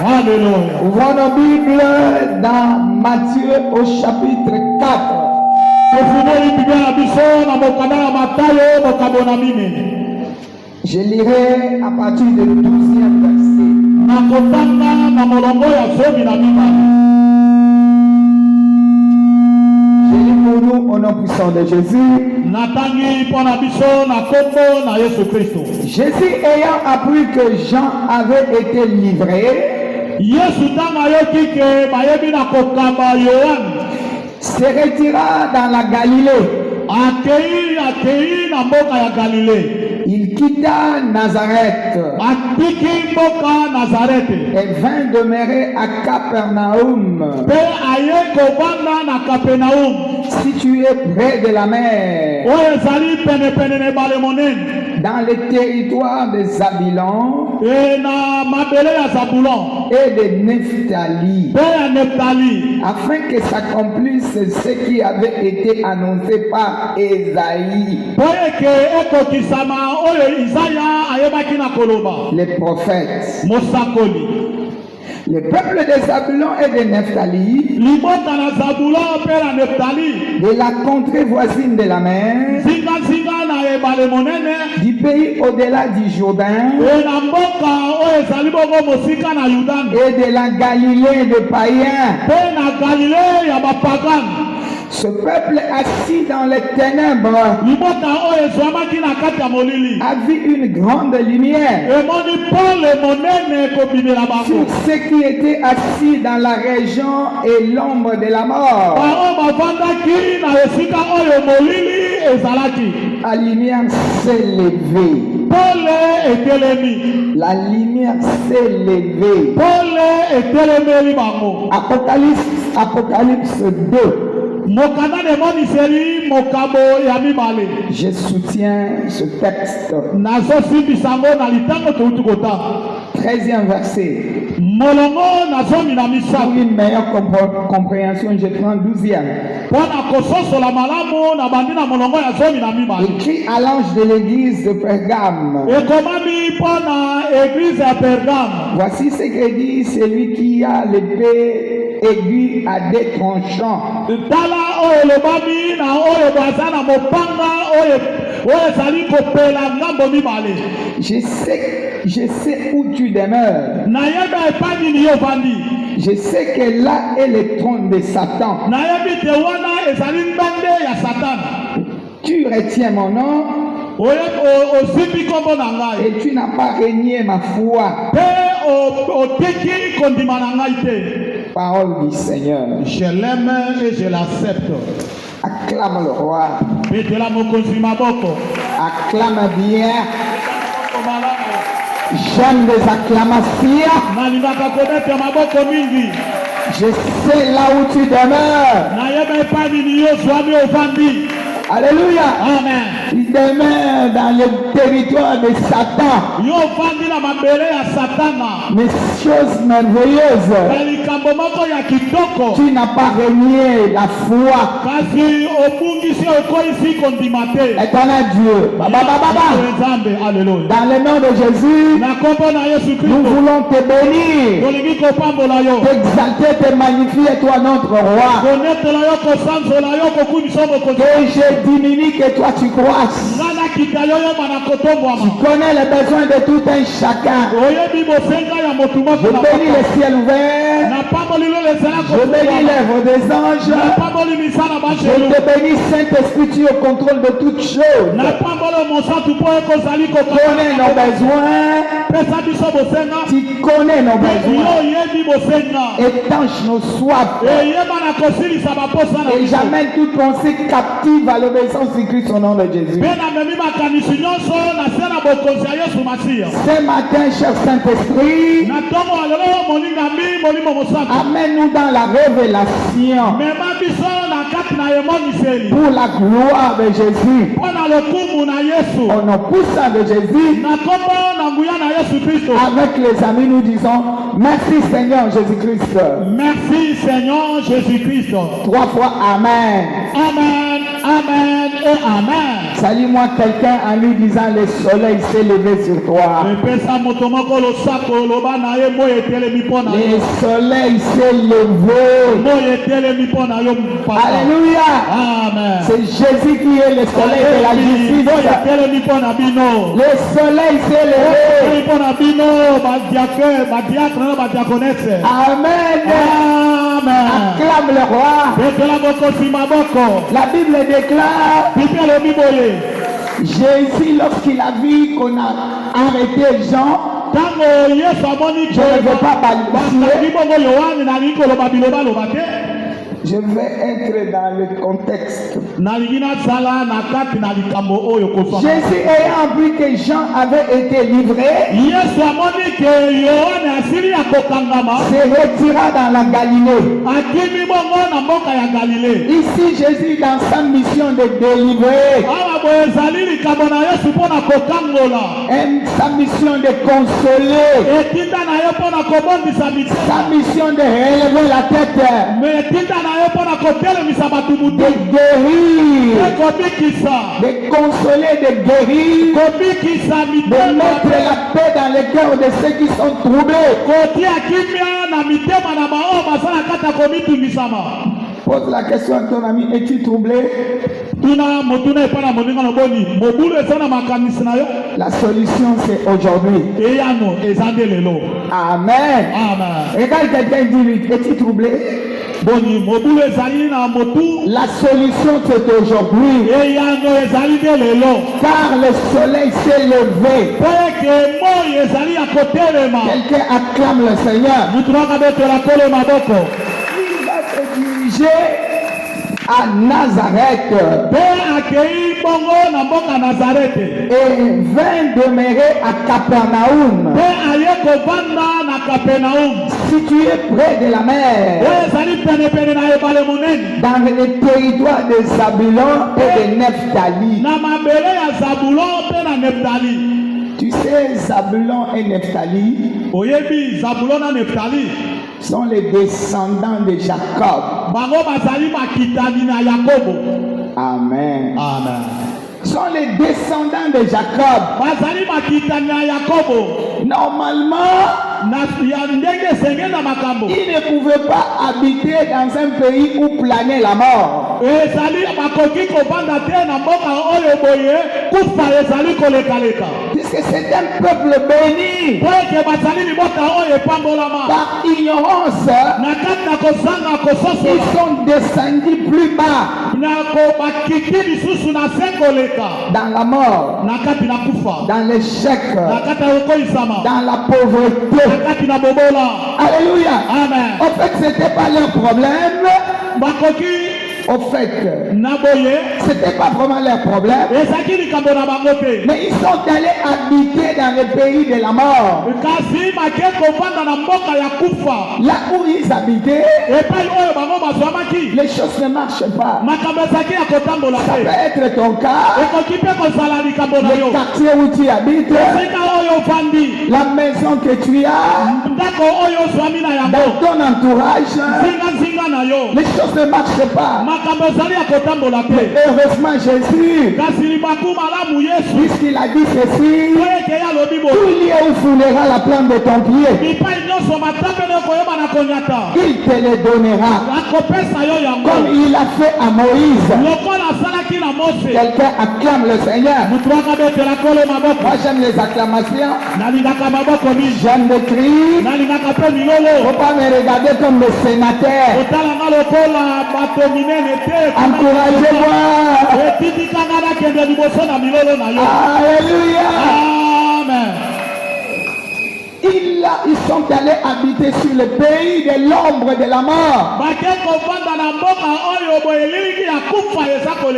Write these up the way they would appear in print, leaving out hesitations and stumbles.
Alléluia. Ouvrons nos Bibles dans Matthieu au chapitre 4. Je lirai à partir du 12e verset. Je lis pour nous au nom puissant de Jésus. Jésus ayant appris que Jean avait été livré, se retira dans la Galilée. Il quitta Nazareth et vint demeurer à Capernaum, situé près de la mer, dans le territoire de Zabulon et de Nephtali, afin que s'accomplisse ce qui avait été annoncé par Ésaïe, les prophètes. Le peuple de Zabulon et de Nephtali, de la contrée voisine de la mer, du pays au-delà du Jourdain, et de la Galilée de païens. Ce peuple assis dans les ténèbres a vu une grande lumière. Sur ceux qui étaient assis dans la région et l'ombre de la mort, la lumière s'est levée. La lumière s'est levée. Apocalypse 2. Je soutiens ce texte. 13e verset. Pour une meilleure compréhension, je prends 12e. Écrit à l'ange de l'église de Pergame. Voici ce que dit celui qui a l'épée aiguë à deux tranchants. Je sais où tu demeures. Je sais que là est le trône de Satan. Tu retiens mon nom et tu n'as pas régné ma foi. Parole du Seigneur. Je l'aime et je l'accepte. Acclame le roi. Acclame bien. J'aime les acclamations. Je sais là où tu demeures. Alléluia. Amen. Il demeure dans le territoire de Satan. Mais chose merveilleuse, tu n'as pas régné la foi. Éternel Dieu, dans le nom de Jésus, nous voulons te bénir, t'exalter, te magnifier, toi notre roi. Que je diminue, que toi tu croisses. Tu connais les besoins de tout un chacun. Je bénis le ciel ouvert. Je bénis l'œuvre des anges. Je te bénis, Saint-Esprit, tu es au contrôle de toutes choses. Tu connais nos besoins. Tu connais nos besoins. Étanche nos soifs. Et j'amène toute pensée captive à l'obéissance de Christ au nom de Jésus. Ce matin, cher Saint-Esprit, amène-nous dans la révélation pour la gloire de Jésus. Au nom puissant de Jésus, avec les amis, nous disons merci Seigneur Jésus-Christ. Merci Seigneur Jésus-Christ. 3 fois Amen. Amen. Amen et amen. Salue-moi quelqu'un en lui disant le soleil s'est levé sur toi. Le soleil s'est levé. Alléluia. Amen. C'est Jésus qui est le soleil de la justice. Le soleil s'est levé. Amen. Amen. Acclame le roi. La Bible déclare Jésus, lorsqu'il a vu qu'on a arrêté Jean, je ne veux pas balbutier. Je vais être dans le contexte. Jésus ayant vu que Jean avait été livré, se retira dans la Galilée. Ici, Jésus dans sa mission de délivrer, sa mission de consoler, sa mission de relever la tête, de guérir, de consoler, de guérir, de mettre la paix dans les cœurs de ceux qui sont troublés. Pose la question à ton ami, es-tu troublé? La solution c'est aujourd'hui. Amen. Regarde quelqu'un dit, es-tu troublé? La solution c'est aujourd'hui. Car le soleil s'est levé. Quelqu'un acclame le Seigneur. Il va se diriger à Nazareth et vint demeurer à Capernaum, situé près de la mer, dans le territoire de Zabulon et de Nephtali. Tu sais, Zabulon et Nephtali sont les descendants de Jacob. Amen. Amen. Sont les descendants de Jacob. Normalement, ils ne pouvaient pas habiter dans un pays où planait la mort. Puisque c'est un peuple béni. Par ignorance, ils sont descendus plus bas dans la mort, dans l'échec, dans la pauvreté. Alléluia. Amen. En fait, c'était pas leur problème. Au fait, c'était pas vraiment leur problème. Mais ils sont allés habiter dans le pays de la mort. Là où ils habitaient, les choses ne marchent pas. Ça peut être ton cas. Le quartier où tu habites, la maison que tu as, dans ton entourage, les choses ne marchent pas. Mais heureusement Jésus, puisqu'il a dit ceci, tout lieu où foulera la plante de ton pied, il te le donnera, comme il a fait à Moïse. Quelqu'un acclame le Seigneur. Moi j'aime les acclamations, j'aime les cris. Faut pas me regarder comme le sénateur. Encouragez-moi. Alléluia. Amen. Ils sont allés habiter sur le pays de l'ombre de la mort.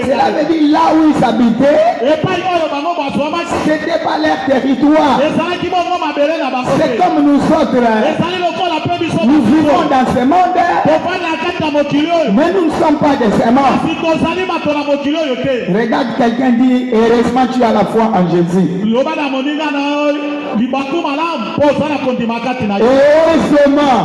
Cela veut dire là où ils habitaient, c'était pas leur territoire. C'est comme nous autres. Nous vivons dans ce monde, mais nous ne sommes pas des séments. Regarde quelqu'un dit, heureusement tu as la foi en Jésus. Heureusement.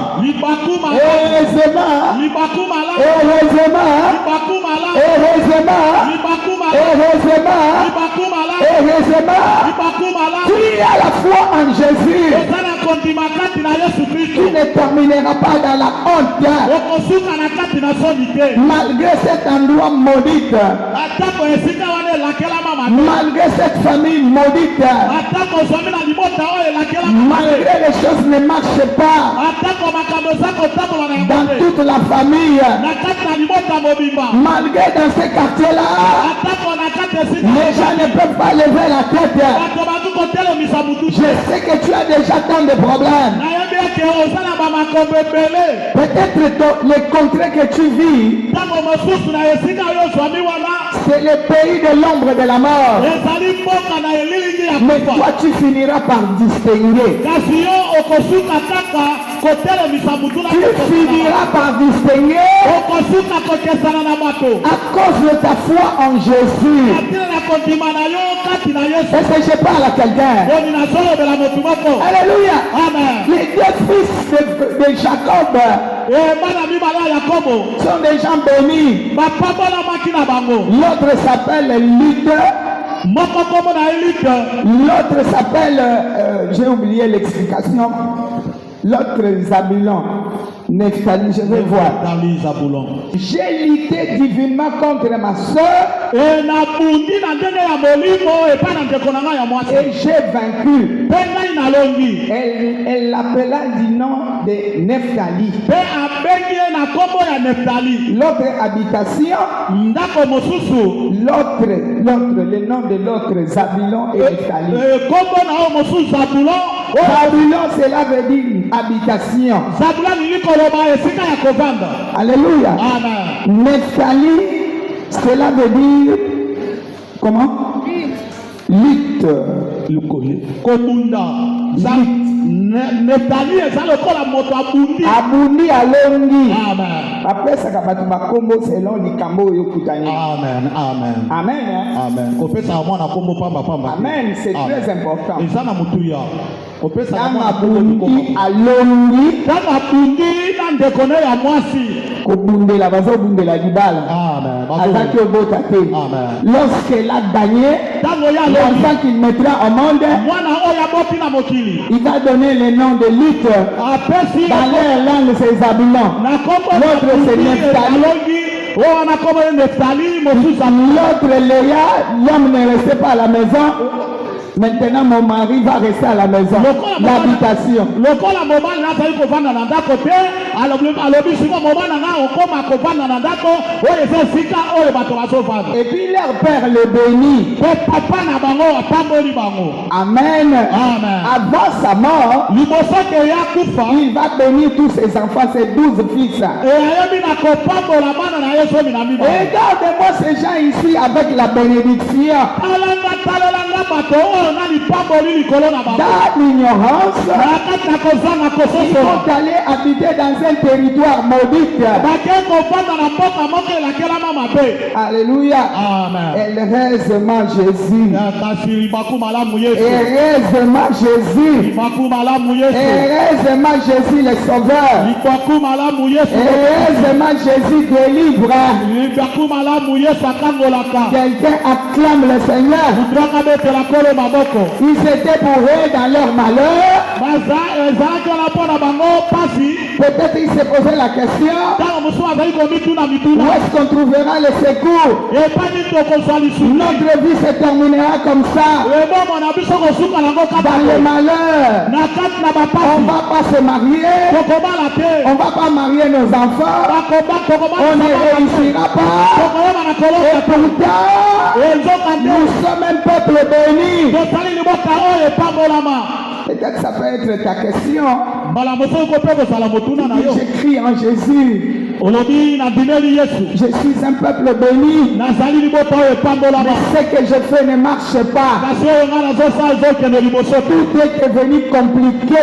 Tu as la foi en Jésus. Tu ne termineras pas dans la honte. Malgré cet endroit maudit, malgré cette famille maudite, malgré les choses ne marchent pas dans toute la famille, malgré dans ces quartiers-là, les gens ne peuvent pas lever la tête. Je sais que tu as déjà tant de problèmes. Peut-être les contrées que tu vis, c'est le pays de l'ombre de la mort. Mais toi tu finiras par distinguer. Tu finiras par distinguer à cause de ta foi en Jésus. Est-ce que je parle à quelqu'un? Alléluia. Les deux fils de Jacob sont des gens bénis. L'autre s'appelle Lutte. L'autre s'appelle, j'ai oublié l'explication. L'autre Zabulon. Nephtali, je vais voir. J'ai lutté divinement contre ma soeur. Et j'ai vaincu. Elle l'appela du nom de Nephtali. L'autre habitation. Le nom de l'autre Zabulon et Nephtali. Zabulon, cela veut dire habitation. Alléluia. Nephtali, cela veut dire comment? Lutte. Nephtali abundi alongi. Après ça kabatu makombo selon likambo yokutani. Amen. Amen. Amen. Amen. Amen, c'est très important. Kobundela bazobundela libala. Azaki obota te. Lorsqu'elle a gagné, l'enfant qu'il mettra au monde, il va donner le nom de Lutte. Dans leur langue c'est Zabulon. L'autre c'est Nephtali. L'autre Léa, l'homme ne restait pas à la maison. Maintenant, mon mari va rester à la maison. L'habitation. Et puis leur père le bénit. Amen. Avant sa mort, il va bénir tous ses enfants, ses 12 fils. Regarde-moi ces gens ici avec la bénédiction. Dans l'ignorance, ils vont aller habiter dans un territoire maudit. Alléluia. Heureusement Jésus. Heureusement Jésus. Heureusement Jésus le Sauveur. Heureusement Jésus délivre. Quelqu'un acclame le Seigneur. Ils étaient bourrés dans leur malheur. Peut-être ils se posaient la question, où est-ce qu'on trouvera le secours? Notre vie se terminera comme ça. Dans le malheur, on ne va pas se marier, on ne va pas marier nos enfants, on ne réussira pas. Et pourtant, nous sommes un peuple béni. Peut-être ça peut être ta question. J'écris en Jésus. Je suis un peuple béni. Mais ce que je fais ne marche pas. Tout est devenu compliqué.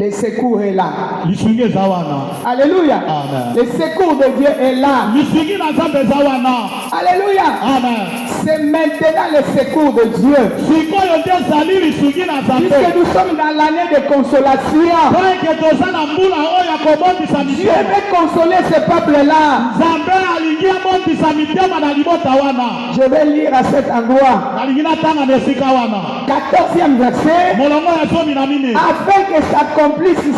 Le secours est là. lisungi eza wana. Alléluia. Amen. Le secours de Dieu est là. lisungi na nzambe eza wana. Alléluia. Amen. C'est maintenant le secours de Dieu. sikoyo nde ezali lisungi na nzambe. Puisque nous sommes dans l'année de consolation. toyeke toza na mbula oyo akobondisa Dieu mitema. veut consoler ce peuple-là. nzambe alingi abondisa mitema na libota wana. Je vais lire à cet endroit. nalingi natanga na esika wana. 14e verset. molongo ya zomi na mine. Afin que s'accomplisse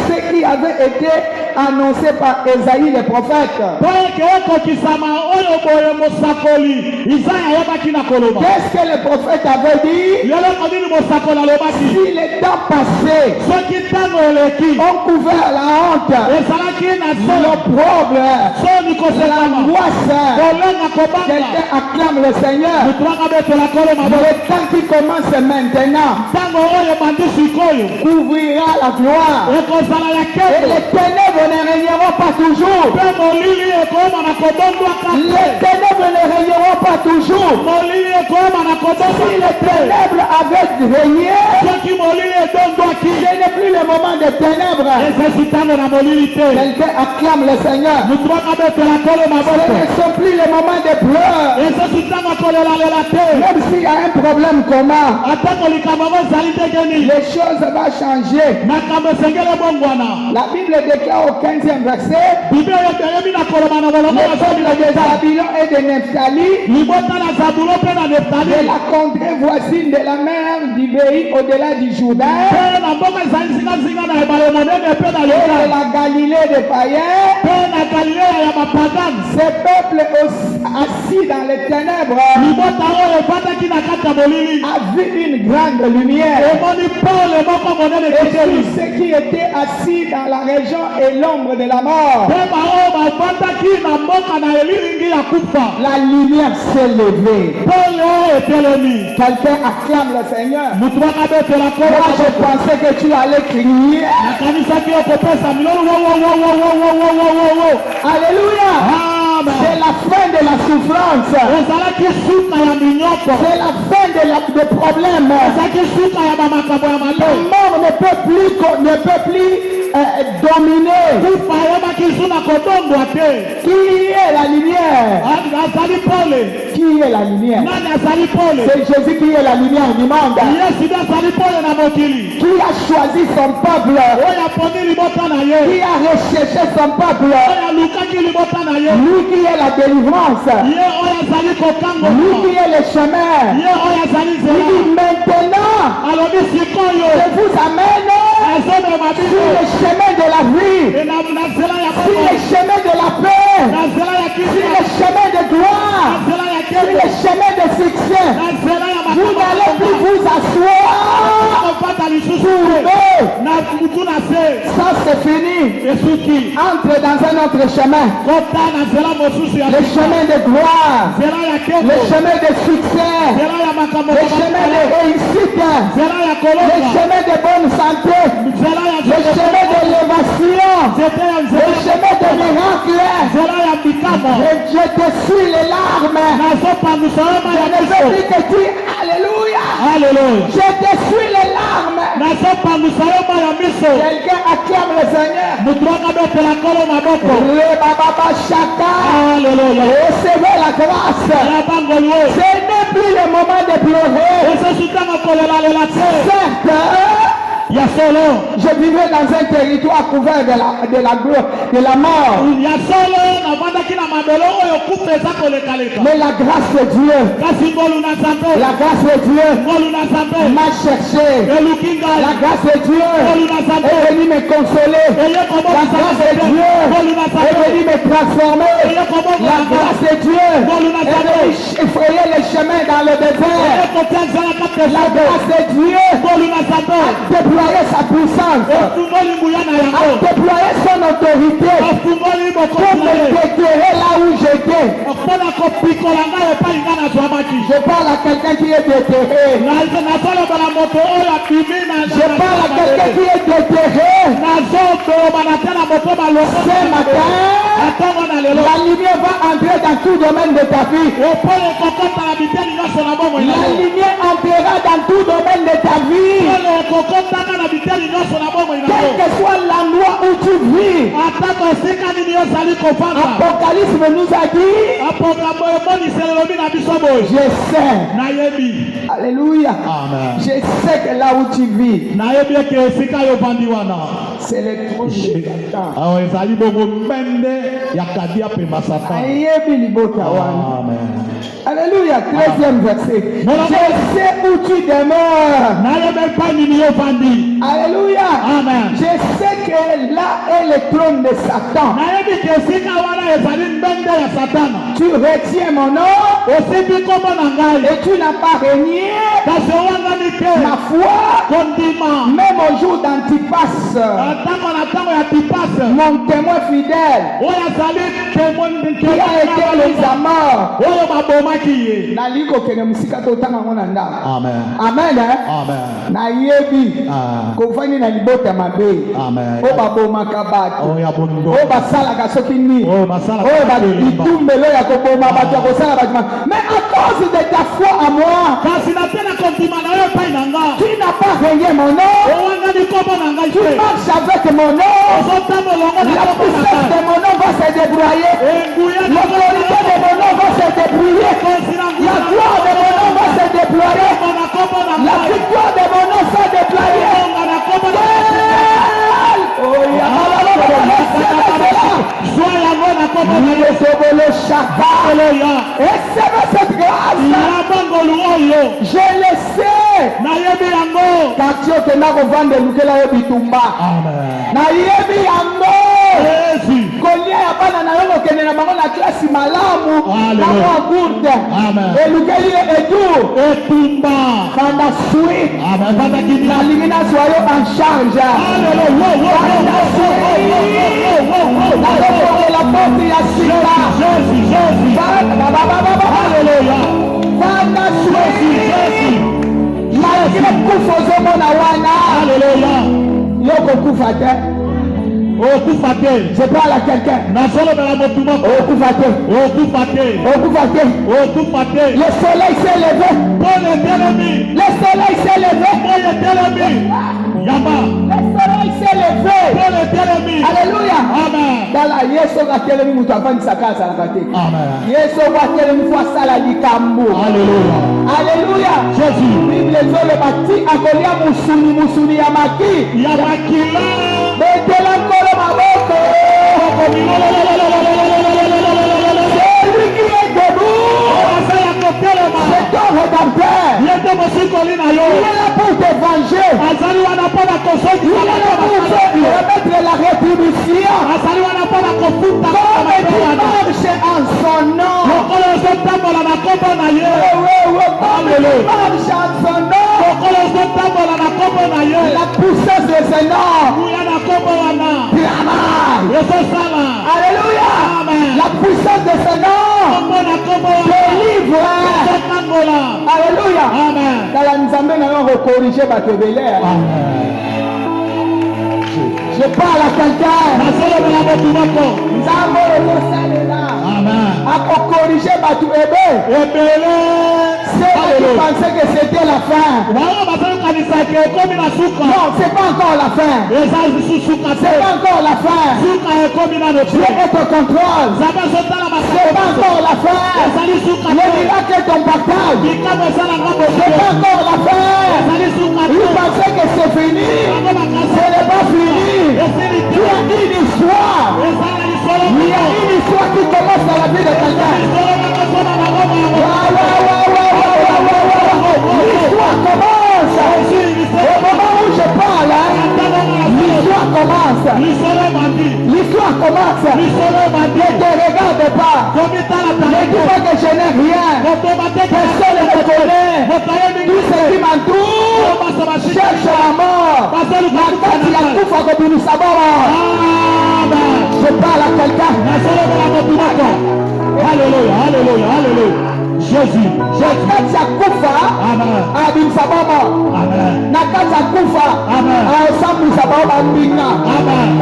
ce qui avait été annoncé par Esaïe le prophète. toyeke ekokisama oyo boye mosakoli izaya ayebaki na koloba. Qu'est-ce que le prophète avait dit? lelo kodini mosakoli alobaki. Si le temps passé soki ntango eleki ont couvert la honte, ezalaki na so l'opprobre, soni kosekama l'angoisse, kolenga kobanga. quelqu'un acclame le Seigneur. mutu akabetela kolo maboko. Le temps qui commence maintenant ntango oyo ebandi sikoyo couvrira la gloire. ekozala ya Et kete. les ténèbres ne régneront pas toujours. mpe molili ekoma na kobondwaka te. Les ténèbres ne régneront pas toujours. molili ekoma na Si kobondwaka les te. ténèbres avaient régné, soki molili edondwaki ce n'est plus le moment des ténèbres. ezesi ntango na molili te. Quelqu'un acclame le Seigneur. mutu akabetela kolo Ce maboko. ne sont plus les moments de pleurs. ezesi ntango akolelalela te. Même s'il y a un problème commun, atako likambo yango ezali ndenge nini. les choses vont changer. makambo esengeli ebongwana. La Bible déclare au 15e verset, bible oyo toyebi na koloba na molongo les ya zomi na peuples de mesa. Zabulon et de Nephtali, libota na zabulo mpe na de neftali. la contrée voisine de la mer du pays au-delà du Jourdain, mpe na mboka ezali zingazinga na ebale monene mpe na et de yordani. la Galilée des païens, mpe na galilea ya bapagani. ces peuples assis dans les ténèbres libota oyo ebandaki na kati ya molili. a vu une grande lumière. emoni pole moko monene Et tous kiteli. ceux qui étaient assis dans la région et l'ombre de la mort, mpe baoyo bavandaki na mboka na elilingi ya kufa. la lumière s'est levée. pole oyo etelemi. Quelqu'un acclame le Seigneur. mutu bakabetela kolo Moi, je maboko. pensais que tu allais crier. nakanisaki okopesa milolo wowowowowowowowowo. Alléluia. amen. C'est la fin de la souffrance. ezalaki suka ya minyoko. C'est la fin des problèmes. ezalaki suka ya bamakambo ya La malei. mort ne peut plus dominer. kufa ayebaki su na kodondwa te. Qui est la lumière? azali pole. Qui est la lumière? nani azali pole? C'est Jésus qui est la lumière du monde. yesu nde azali pole na mokili. Qui a choisi son peuple? oyo aponi libota na ye. Qui a recherché son peuple? oyo alukaki libota na ye. Lui qui est la délivrance. ye oyo azali Lui kokangoma. qui est le chemin. ye oyo azali Il nzela. dit maintenant, alobi sikoyo je vous amène azomema sur bino le chemin de la vie, na nzela ya sur boko. le chemin de la paix, na nzela ya sur kisi. le chemin de na gloire, nzela ya sur kesi. le chemin de succès. na nzela ya Vous n'allez plus vous asseoir kopata lisusu pour te. eux. na mutu na se. Ça c'est fini. esuki Entre dans un autre chemin. kota na nzela mosusu ya Le chemin de gloire, nzela ya le keko. chemin de succès, nzela ya makambo le chemin de réussite, nzela ya le koloka. chemin de bonne santé, nzela ya le chemin d'élévation, nzete ya le nzela. chemin de miracle. nzela ya mikamo. Je te suis les larmes. nazopangwisa yo ma Je ya ne veux miso. plus que tu. Alléluia. Alléluia. Je te suis les larmes. nazopangwisa yo ma ya miso. Quelqu'un acclame le Seigneur. mutu akabetela kolo maboko. Rebababa Shaka. Alléluia. Recevez la grâce. ya bangoli oyo. Ce n'est plus le moment de pleurer. esusu ntango kolelalela te. Certes, ya solo. je vivais dans un territoire couvert de la mort. ya solo navandaki na mabele oyo kufa eza kolekaleka. Mais la grâce de Dieu, kasi ngolu na nzambe. la grâce de Dieu ngolu na nzambe. m'a cherché. eluki La ngai. grâce de Dieu ngolu na nzambe. est venue me consoler. eye La kobokisa grâce de nzambe. Dieu ngolu na est nzambe. venue me transformer. eye kobokisa La grâce de Dieu est venue effrayer les chemins dans le désert. eye kotia nzela kati ya La nzambe. grâce de Dieu ngolu na nzambe. a déployé sa puissance, ofungoli nguya na a yango. déployé son autorité ofungoli pour bokosi na me ye. déterrer là où j'étais. mpona kopikola ngai epai ngai nazwamaki. Je parle à quelqu'un qui est déterré. nazoloba na moto oyo abimi Je parle à quelqu'un qui est déterré. nazoloba na te na moto balongo. Ce matin, atongo na lelo. la lumière va entrer dans tout domaine de ta vie. opole kokota na biteni nyonso na bomoi na La yo. lumière entrera dans tout domaine de ta vie. opole okokotaka na biteni nyonso na bomoi na Quelle yo. que soit Apocalypse nous a dit, je sais. Alléluia. Amen. Je sais que là où tu vis, c'est le trône de Satan. Amen. Alléluia. 13e verset. Je sais où tu demeures. Alléluia. Amen. Je sais que là est le trône de Satan. Tu retiens mon nom et tu n'as pas régné ma foi, même au jour d'Antipas, mon témoin fidèle, qui a été mis à mort. Amen. Amen. Nayebi kovani na libota mabe o babomaka bato o basalaka soki nini o batumbelo ya koboma bato ya kosala bato. Mais à cause de ta foi à moi, tu n'as pas régné mon nom, tu marches avec mon nom, la puissance de mon nom va se débrouiller, l'autorité de mon nom va se débrouiller, la gloire de mon nom va se déployer, la victoire de mon nom va déployer. Et c'est cette grâce, je le sais, car tu es vendre lukela yo bitumba. Nayebi yango kolia ya bana na yo kende na bango na klasi malamu na kwa gourde elukeli etu etumba kanda sweet na limina soyo en charge. La porte ya sika kanda sweet malgré kufa ozomona wana yoko kufa te. Je parle à quelqu'un. Le soleil s'est levé. Le soleil s'est levé. Le soleil s'est levé. Alléluia. Dans la yeso ka telemi mutu afandi sakasa na kate. Yeso ka telemi fwa sala likambo. Alléluia. Jésus. Bible zole bati akolia musuni ya maki. Ya makila. Betela kolo maboko. Celui qui est debout, c'est ton rédempteur. Il est là pour te venger. Il est là pour remettre la rétribution. Comme tu marches en son nom. Comme tu marches en son nom. La puissance de ce nom. Alléluia. La puissance de ce nom délivre. Alléluia. Dans la Nzambe nous allons corriger bato belé. Je parle à quelqu'un. Nzambe là. À corriger bato belé. C'est qui pensaient que c'était la fin. Non, c'est pas encore la fin. C'est pas encore la fin. Dieu est au contrôle. C'est pas encore la fin. Le miracle est ton partage. C'est pas encore la fin. Ils pensaient que c'est fini. Ce n'est pas fini. Tu as une histoire. Il y a une histoire qui commence dans la vie de quelqu'un. L'histoire commence. Au moment où je parle, l'histoire commence. L'histoire commence. Ne te regarde pas. Ne dis pas que je n'ai rien. Personne ne me connaît. Tout ce qui m'entoure cherche la mort. Je parle à quelqu'un. Alléluia, alléluia, alléluia. Jésus, nakati ya kufa abimisa baba nakati ya kufa asambwisa baba mbinga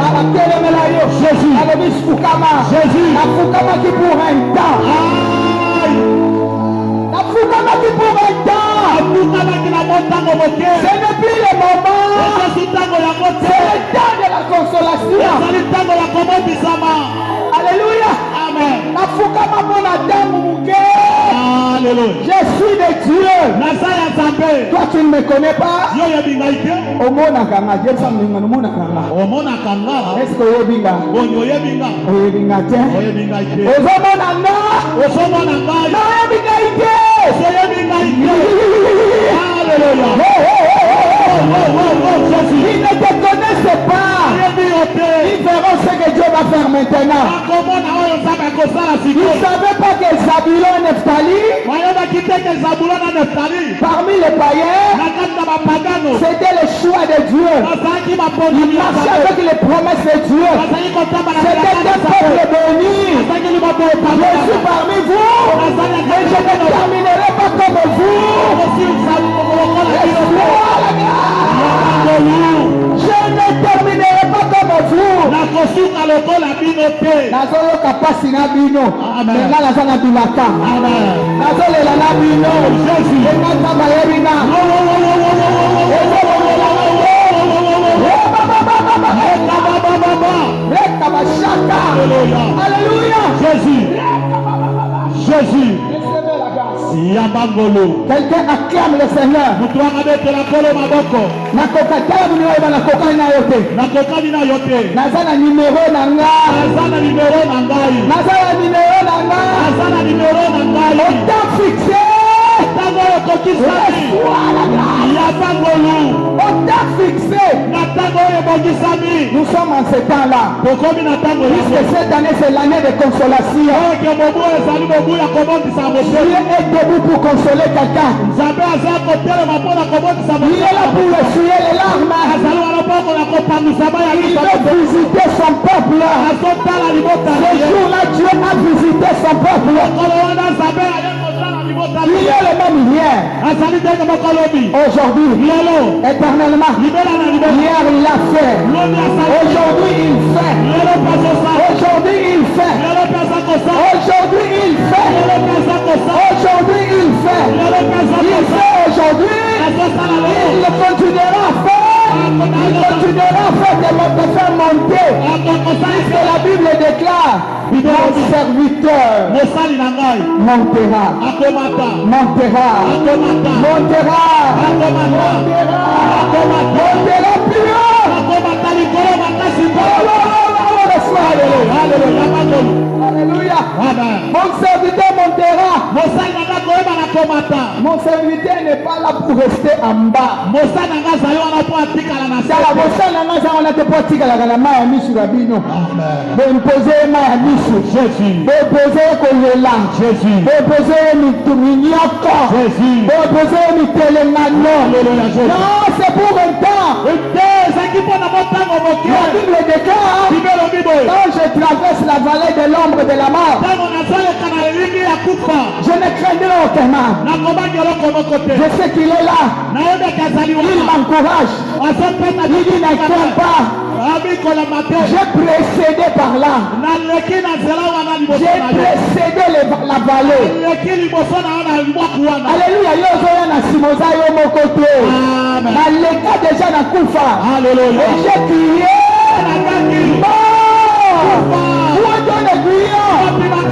abatelemela yo alobi fukama nafukamaki pour un temps nafukamaki pour un temps ce n'est plus le moment C'est le temps de la consolation. Alléluia. Amen. Alléluia. Je suis de Dieu. Toi tu ne me connais pas. Est-ce que Oyebinga? Oyebinga te. Ils ne te connaissent pas. Ils verront ce que Dieu va faire maintenant. Ils ne savaient pas que Zabulon et Nephtali, parmi les païens, c'était le choix de Dieu. Ils marchaient avec les promesses de Dieu. C'était un peuple béni. Je suis parmi vous, mais je ne terminerai pas comme vous. Je ne terminerai pas comme vous. Nazoloka pasi na bino. Menga nazana bilaka. Nazolela na bino. Menga tamba yebina. Alléluia. Jésus. Quelqu'un acclame le Seigneur. Nazana numéro nanga. Nazana numéro nanga. Autant fixé. Autant fixé. Nous sommes en ce temps-là. Puisque cette année c'est l'année de consolation. Dieu est debout pour consoler quelqu'un. Il est là pour essuyer les larmes. Il veut visiter son peuple. Ce jour-là, Dieu a visité son peuple. Il est le même hier. Aujourd'hui, éternellement. Hier il l'a fait. Aujourd'hui il fait. Aujourd'hui il fait. Aujourd'hui il fait. Aujourd'hui il fait. Il fait aujourd'hui. Il continuera à faire. Il continuera à faire de faire monter. Puisque la Bible déclare, mon serviteur montera. Montera. Montera. Montera plus haut. Alléluia. Mon serviteur montera. Mon serviteur n'est pas là pour rester en bas. Non, c'est pour un temps. La Bible déclare, quand je traverse la vallée de l'ombre de la mort, je ne craindrai aucun mal. Je sais qu'il est là. Il m'encourage. Il dit ne crains pas. J'ai précédé par là. J'ai précédé la vallée. Alléluia. Maleka déjà na kufa. Et j'ai crié.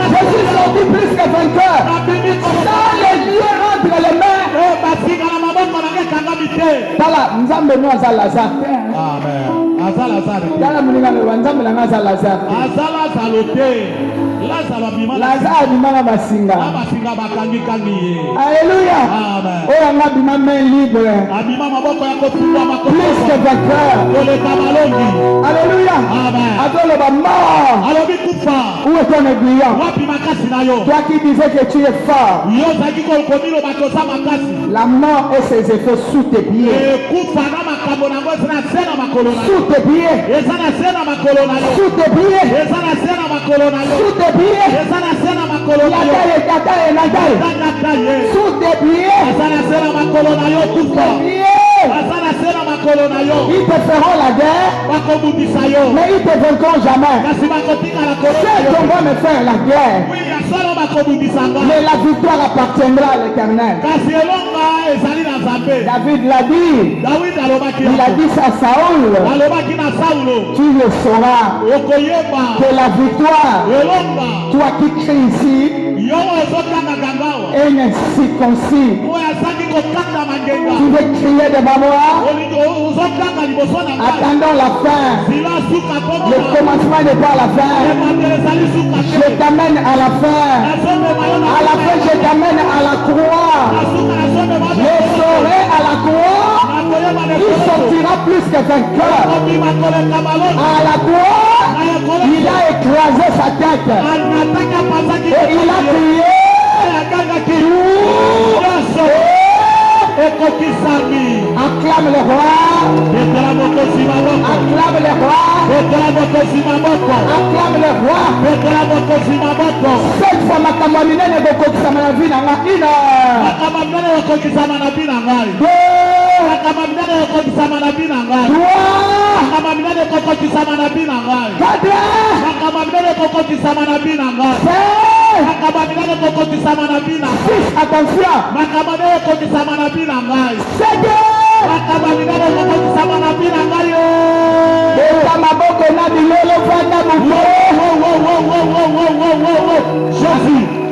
Je suis sorti plus que vainqueur. Dans les lieux entre les mains. Tala, Nzambe nous a Lazare. Amen. Tala mulingano Nzambe na ngaza Lazare. Lazare bimana basinga. Alléluia. Amen. Oh on a bima main libre. Plus que vainqueur. Alléluia. Amen. Adolo ba mort. Où est ton aiguillon? Toi qui disais que tu es fort. La mort et ses effets sous tes pieds. Sous tes pieds. Sous tes pieds. Sous tes pieds. Sous tes pieds. Ils te feront la guerre, mais ils ne te vaincront jamais. Ceux qui vont me faire la guerre, mais la victoire appartiendra à l'Éternel. David l'a dit. Il a dit ça à Saoul. Tu le sauras que la victoire, toi qui cries ici, est incirconcis. Tu veux crier devant moi? Attendons la fin. Le commencement n'est pas la fin. Je t'amène à la fin. À la fin, je t'amène à la croix. Je serai à la croix. Il sortira plus que vainqueur. À la croix, il a écrasé sa tête. Et il a crié. Acclame le roi. Acclame le roi. Acclame le roi. Cette fois ma camarade ne kokisa na vie na ina.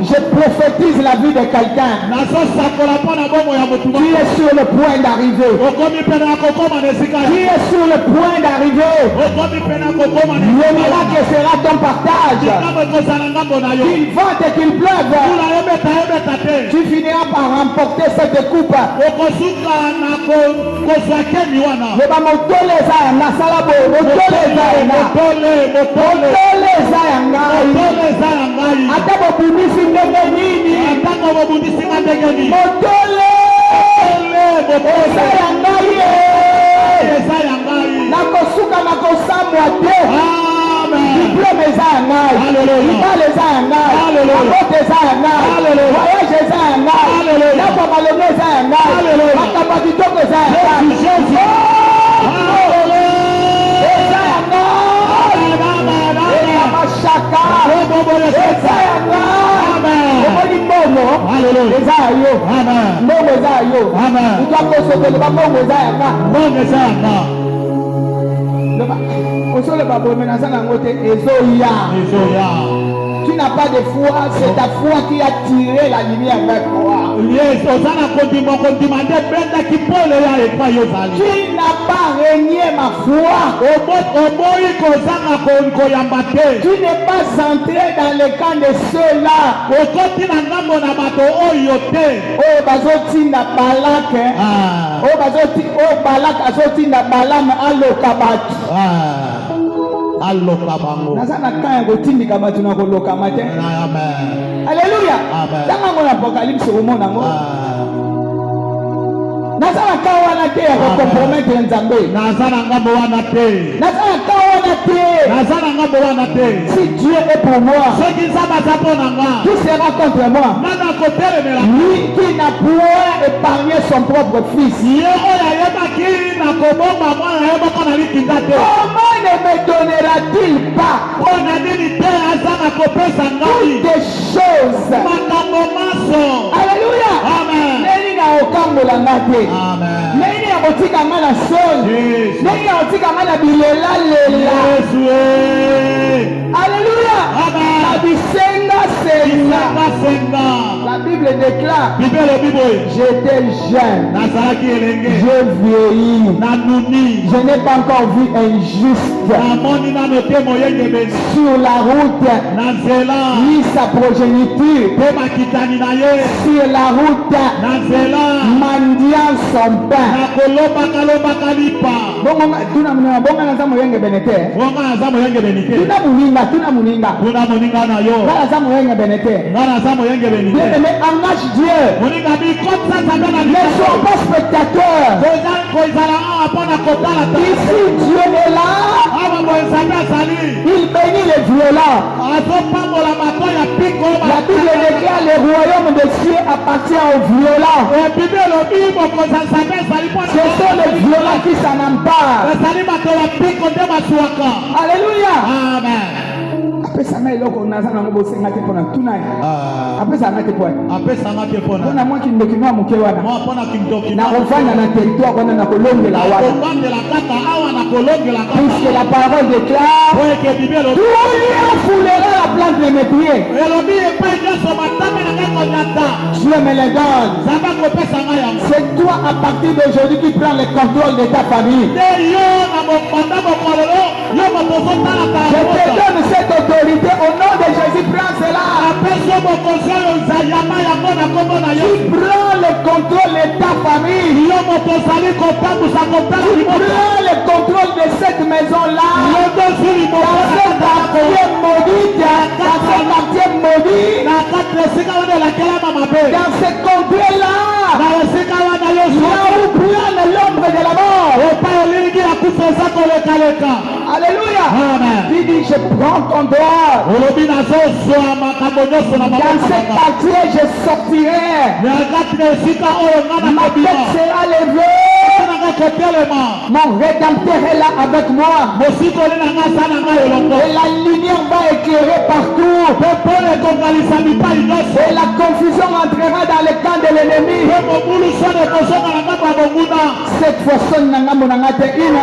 Je prophétise la vie de quelqu'un. Qui est sur le point d'arriver. Qui est sur le point d'arriver. Le miracle sera ton partage. Qu'il vente et qu'il pleuve. Tu finiras par remporter cette coupe. Tu n'as pas de foi, c'est ta foi qui a tiré la lumière vers toi. Tu n'as pas régné ma foi. Tu n'es pas entré dans le camp de ceux-là. Alléluia. Dans l'Apocalypse, Nazana kawana te ya compromettre Nzambe. Nazana ngambo wana te. Nazana kawana te. Nazana ngambo wana te. Si Dieu est pour moi, qui sera contre moi? Lui qui n'a point épargné son propre fils. Comment ne me donnera-t-il pas toutes des choses? Alléluia. Amen. Neni ya botika ngana sol. Neni ya botika ngana bilela lela. Alléluia. Amen. La Bible déclare, j'étais jeune, je vieillis, je n'ai pas encore vu un juste sur la route, ni sa progéniture, sur la route, mendiant son pain. Mais engage Dieu. Ne sois pas spectateur. Ici Dieu est là. Il bénit les violents. La Bible déclare le royaume des cieux appartient aux violents. Ce sont les violents qui s'en emparent. Alléluia. Amen. Après ça, il y a un après ça, on a moins qu'une document à Mukewana. Puisque la parole déclare tout lion foulera la plante de mes pieds. Dieu me les donne. C'est toi à partir d'aujourd'hui qui prends le contrôle de ta famille. Je te donne cette autorité au nom de Jésus. Prends cela. Tu prends le contrôle de ta famille. Tu prends le contrôle de cette maison-là. Dans ce quartier maudit. Dans ce quartier maudit. Dans ce contrôle-là. Là où prend l'ombre de la mort. Alléluia. Il dit je prends ton droit. Dans ce quartier je sortirai. Ma tête sera levée. Mon rédempteur est là avec moi. Et la lumière va éclairer partout. Et la confusion entrera dans le camp de l'ennemi. Cette fois, sonne n'a pas mon angate. Une.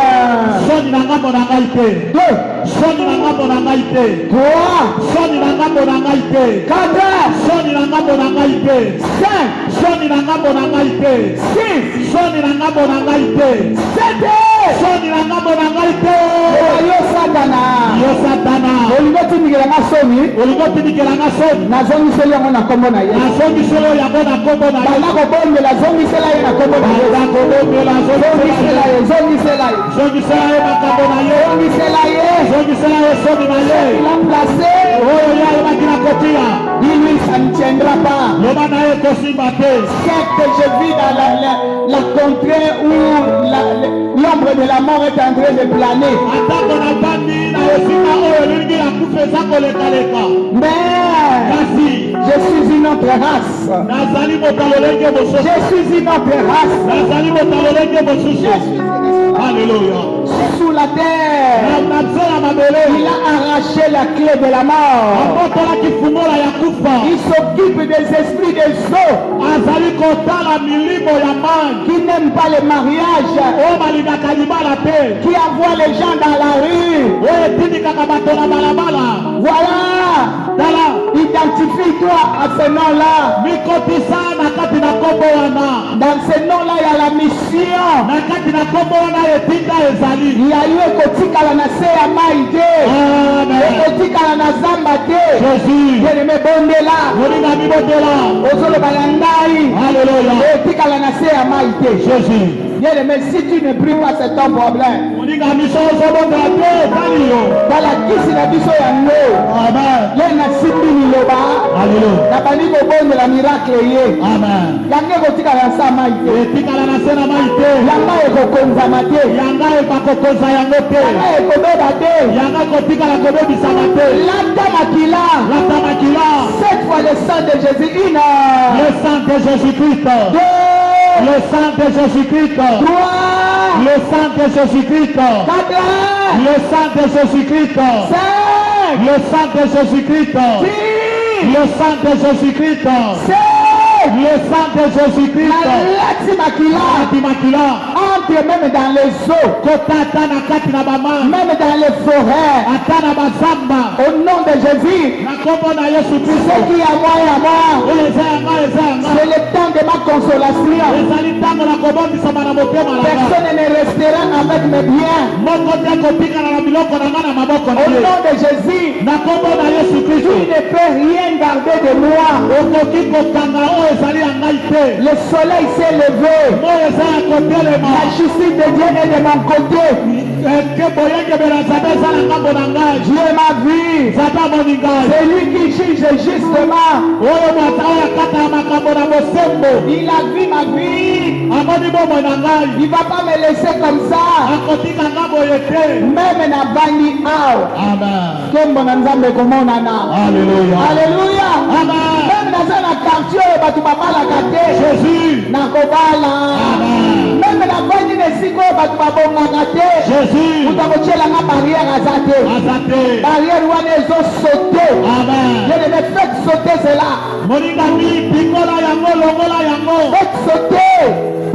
Deux. Sonne n'a pas mon angate. Trois. Sonne n'a pas mon angate. Quatre. Sonne n'a pas mon angate. Cinq. Sonne n'a pas mon angate. Six. Sonne n'a pas mon angate. Sept. Sonne n'a pas mon angate. Yo Satana. Yo Satana. Oligoti nikelanga soni. Oligoti nikelanga soni. Nazongi seli yango na kombo na Yesu. Nazongi seli yango na kombo na Yesu. Bala kobonde la zongi sela ye na kombo na Yesu. Bala kobonde la zongi sela ye. Zongi sela ye. Zongi sela ye na kombo na Yesu. Zongi sela ye. Zongi sela ye soni na ye. Il a placé. Oh ya ye makina kotia. Lui ça ne tiendra pas. Loba na ye kosimba te. Certes je vis dans la contrée où l'ombre de la mort est en train de planer. Mais je suis une autre race. Je suis une autre race. Alléluia. Sous la terre, il a arraché la clé de la mort. Il s'occupe des esprits des eaux qui n'aiment pas le mariage, qui envoient les gens dans la rue. Voilà. Identifie-toi à ce nom-là. Dans ce nom-là, il y a la mission. Il y a eu ekotikala na se ya mai te. Ekotikala na zamba te. Bien-aimé bondela. Ozoloba na ngai. Ekotikala na se ya mai te. Bien-aimé, si tu ne pries pas, c'est ton problème. Bala kisi na biso ya ngo. Ye na simbi liloba. Na bani kobondela miracle ye. Yango ekotikala na sa mai te. Yango ekokonzama te. Yanga ekokoba te. Lata makila. Cette fois le sang de Jésus. Une. Le sang de Jésus-Christ. Deux. Le sang de Jésus-Christ. Trois. Le sang de Jésus-Christ. Quatre. Le sang de Jésus-Christ. Cinq. Le sang de Jésus-Christ. Six. Le sang de Jésus-Christ. Sept. Le sang de Jésus-Christ. Entre même dans les eaux. Même dans les forêts. Au nom de Jésus. Ce qui est à moi et à moi. C'est le temps de ma consolation. Personne ne restera avec mes biens. Au nom de Jésus. Tu ne peux rien garder de moi. Le soleil s'est levé. La justice de Dieu est de mon côté. Dieu m'a vu. C'est lui qui juge justement. Il a vu ma vie. Il ne va pas me laisser comme ça. Même na bandi awa. Amen. Kembo na nzambe komonana. Alléluia. Alléluia. Amen. Même na za na quartier batu babalaka te. Jésus. Na kobala. Amen. Même na bandi nesiko batu babongaka te. Jésus. Utakotiela nga barrière azate. Azate. Barrière wana ezo sauter. Amen. Je ne faites sauter cela. Moninga mi pikola yango longola yango. Faites sauter.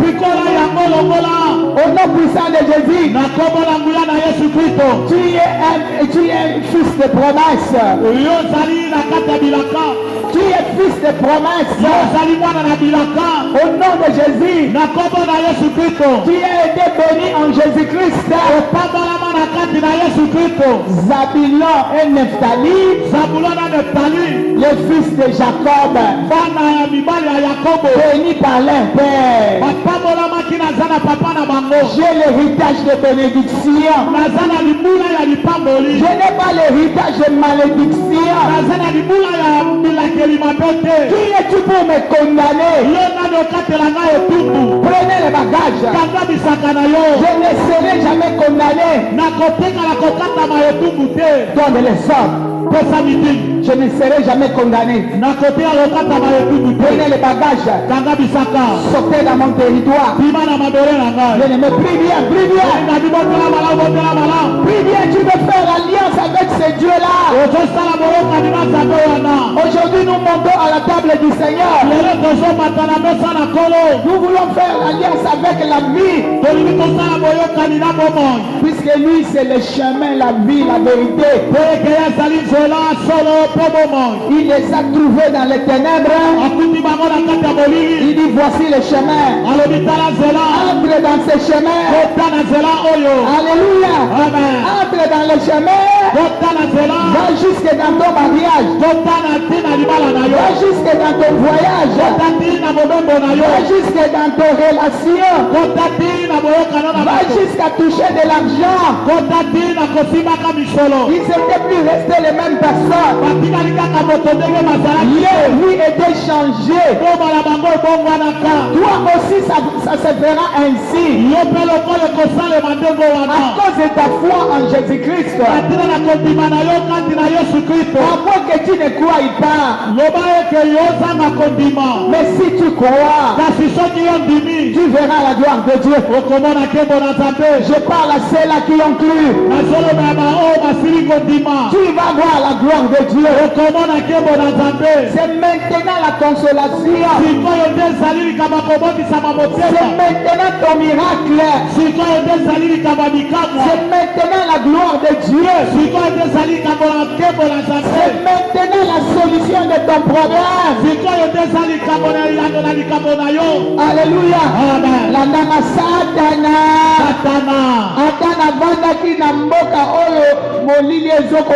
Pikola yango longola. Au nom puissant de Jésus. Na kombo la nguya na Yesu Kristo. Tu es un fils de promesse. Yo zali na kata bilaka. Tu es fils de promesse. Yo zali mwana na bilaka. Au nom de Jésus. Na kombo na Yesu Kristo. Tu as été béni en Jésus-Christ. Opambalama na kati na Yesu Kristo. Zabulon et Nephtali. Zabulon na Nephtali. Les fils de Jacob. Bana ya mibali ya Yakobo. Béni par leur père. Opambalama kina zana papa na bango. J'ai l'héritage de bénédiction. Na zana libula ya lipamboli. Je n'ai pas l'héritage de malédiction. Na zana libula ya bilakeli mabote. Qui es-tu pour me condamner? Yo nano katela nga etumbu. Prenez les bagages. Kanga bisaka na yo. Je ne serai jamais condamné. Na kopeka la kokata ma etumbu te. Donne les ordres. Pesa mitingi. Je ne serai jamais condamné. Na kopeka lokata ma etumbu te. Prenez les bagages. Kanga bisaka. Sortez dans mon territoire. Bima na mabere na ngai. Je ne me prie bien, prie bien. Na bibotela mala botela mala. Prie bien, tu veux faire alliance avec ce Dieu-là. Ozo sala boroka ni mazabe wana. Aujourd'hui, nous montons à la table du Seigneur. Lelo tozo matana mesa na kolo. Nous voulons faire alliance avec la vie. Tolingi tosala boyoka ni na bomoi. Puisque lui, c'est le chemin, la vie, la vérité. Peke ya zali nzela solo po bomoi. Il les a trouvés dans les ténèbres. Akuti bango na kati ya bolili. Il dit, voici le chemin. Alobi tala nzela. Entre dans ce chemin. Kota na nzela oyo. Alléluia. Amen. Entre dans le chemin. Kota na nzela. Va jusque dans ton mariage. Kota na ntina libala na yo. Va jusque dans ton voyage. Kota ntina mobembo na yo. Va jusque dans ton relation. Kota ntina boyokano na Va bato. jusqu'à toucher de l'argent. Kota ntina kosimbaka misolo. Ils n'étaient plus restés les mêmes personnes. Batikali kaka moto ndenge bazalaki. Leur vie était changée. Bomala bango ebongwanaka. Toi aussi, ça se fera ainsi. Yo mpe lokolo ekosalema ndenge À wana. cause de ta foi en Jésus-Christ. Atina na kondima na yo kati na Yesu Kristo. À moins que tu ne crois pas. Loba ete yo ozanga kondima. Mais si tu crois, Kasi soki yo ndimi. tu verras la gloire de Dieu. Okomona nkembo na Nzambe. Je parle à ceux-là qui ont cru. Nazoloba ya baoyo basili kondima. Tu vas voir la gloire de Dieu. Okomona nkembo na Nzambe. C'est maintenant la consolation. Sikoyo nde ezali likambo kobondisama C'est motema. maintenant ton miracle. Sikoyo nde ezali likambo ya bikamwa. C'est maintenant la gloire de Dieu. Sikoyo nde ezali likambo na nkembo na Nzambe. C'est maintenant la solution de ton problème. Sikoyo nde eza likambo na yano na likambo na yo. Alléluia. Amen. Landanga Satana. Satana. Ata navandaki na mboka oyo molili ezoko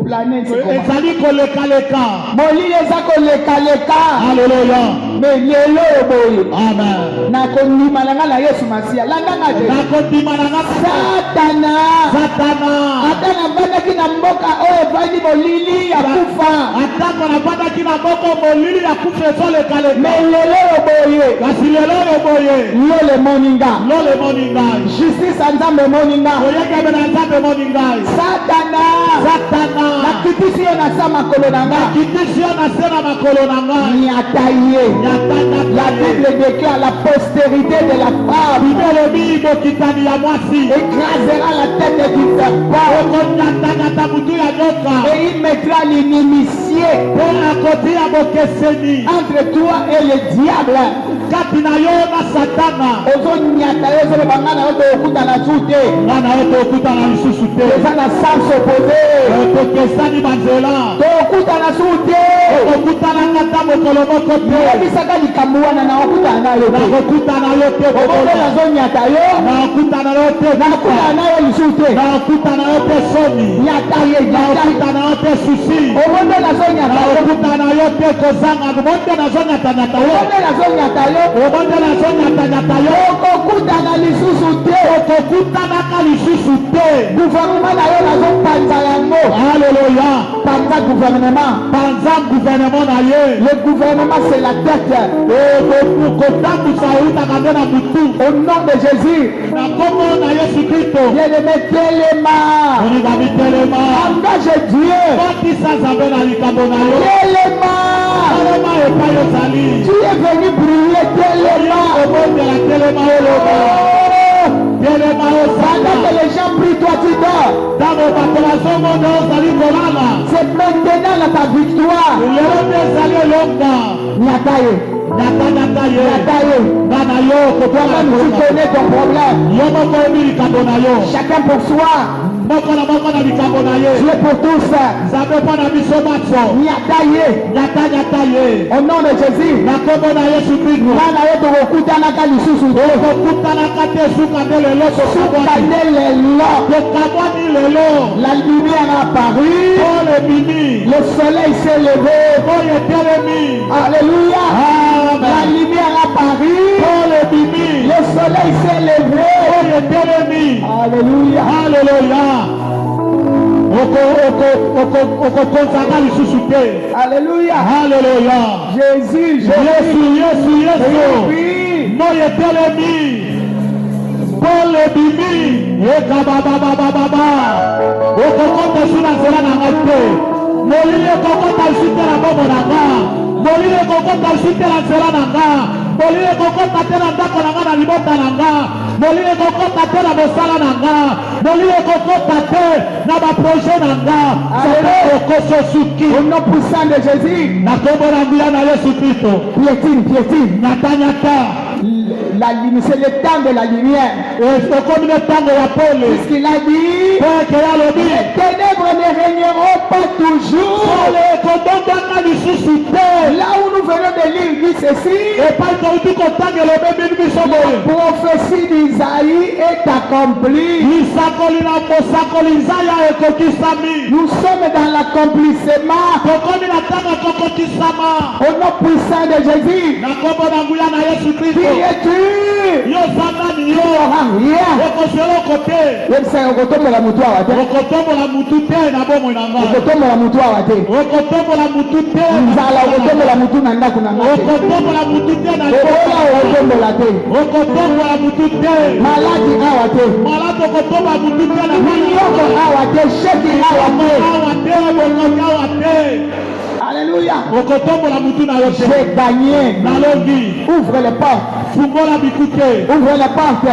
planète. Ezali kolekaleka. Molili eza kolekaleka. Alleluia. Mais lelo boye. Amen. Na kondima na nga na Yesu Masia. Landanga te. Na kondima na nga Satana. Satana. Ata navandaki na mboka oyo evandi molili ya kufa. Atako navandaki na moko molili ya kufa ezolekaleka. Mais lelo boye. Kasi lelo oyo boye. Lole moninga. Lolo emoni ngai. Justice ya Nzambe moninga. Oyekebe na Nzambe emoni ngai. Satana. Satana. Nakitisi yo na sa makolo na nga. Nakitisi yo na se na makolo na ngai. Nyata ye. La Bible déclare la postérité de la femme Bibele elobi bokitani ya mwasi. écrasera la tête du serpent Okonyatanyata mutu ya nyoka. et il mettra l'inimitié Mpe akotia bokeseni. entre toi et le diable. Kati na yo na Satana. Ozonyata yo ozoloba nga na yo tokutana su te. Nga na yo tokutana lisusu te. Eza na sens opposé. Tokesani banzela. Tokutana su te. Tokutanaka ta mokolo moko te. Nayebisaka likambo wana na okutana na yo te. Nakokutana yo te. Obondo nazonyata yo. Nakutana yo te. Nakutana na yo lisusu te. Nakutana yo te soni. Nyata ye nyata. Nakutana yo te susi. Obondo nazonyata yo. Nakutana yo te kozanga. Obondo nazonyatanyata yo. Obondo nazonyata yo. Obondo nazonyatanyata yo. Okokutana lisusu te. Okokutanaka lisusu te. Gouvernement na yo nazopanza yango. Haleluya. Panza gouvernement. Panza gouvernement naye. Le gouvernement c'est la tête. Au nom de Jésus. Bien-aimé, Téléma. Engage Dieu. Téléma. Tu es venu briller, Téléma. Pendant que les gens prient, toi tu dors. C'est maintenant ta victoire. Toi-même tu connais ton problème. Chacun pour soi. Dieu pour tous. Au nom de Jésus. La lumière a apparu. Le soleil s'est levé. Alléluia. La lumière a apparu. Le soleil s'est levé. Alléluia. Alléluia. Alléluia. Alléluia. Jésus. Non, il est ennemi. Paul le bimi. Et kabababababa. Okokota suna zela na ngate. Molile kokota sute la bobo na nga. Molile kokota sute la zela na nga. Molile kokota tena ndako na nga na libota na nga. Molile kokota tena bosala na nga. Molile kokota te na ba projet na nga. Okoso suki. Au nom puissant de Jésus. Na kombo na nguya na Yesu Kristo. Piétine. Nyata. C'est le temps de la lumière. Puisqu'il a dit, les ténèbres ne régneront pas toujours. Là où nous venons de lire, il dit ceci. La prophétie d'Isaïe est accomplie. Nous sommes dans l'accomplissement. Au nom puissant de Jésus. Qui es-tu? Tu n'auras rien. Alléluia. J'ai gagné. Ouvre les portes. Ouvre les portes.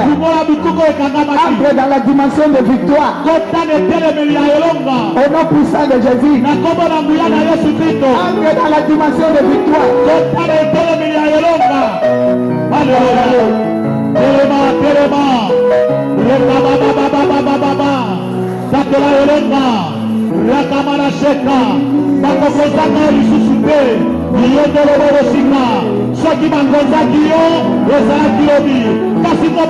Entre dans la dimension de victoire. Au nom puissant de Jésus. Entre dans la dimension de victoire. Rakamana sheka bakokozaka lisusu te yiyondolobosika soki bakozaki yo ezalaki lobi kasi ko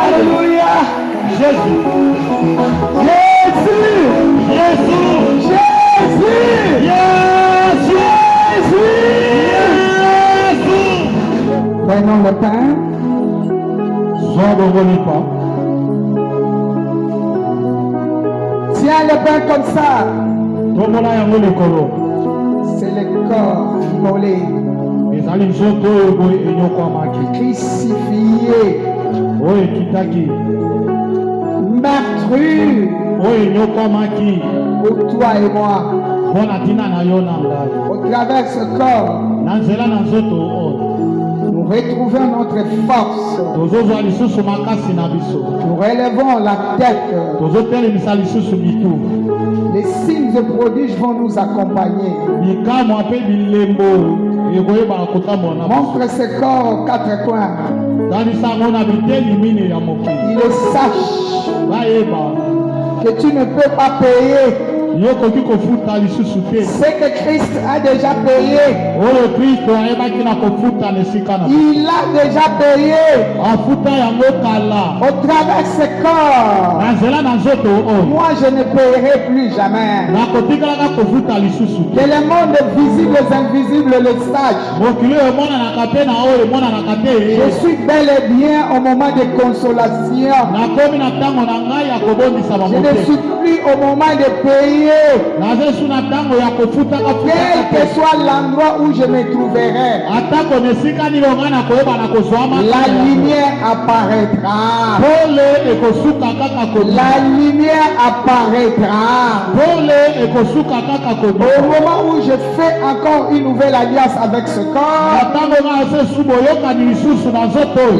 Alléluia. Jésus. Jésus. Jésus. Jésus. Jésus. Prenons le pain. Tiens le pain comme ça. C'est le corps immolé, crucifié, meurtri pour toi et moi. Au travers ce corps, nous retrouvons notre force. Nous relevons la tête. Les signes et prodiges vont nous accompagner. Montre ce corps aux quatre coins. Il sache que tu ne peux pas payer Ce que Christ a déjà payé. Il a déjà payé. Au travers de ce corps. Moi je ne paierai plus jamais. Que le monde visible et invisible le sache. Je suis bel et bien au moment de consolation. Je ne suis plus au moment de payer. Quel que soit l'endroit où je me trouverai, la lumière apparaîtra. La lumière apparaîtra. Au moment où je fais encore une nouvelle alliance avec ce corps,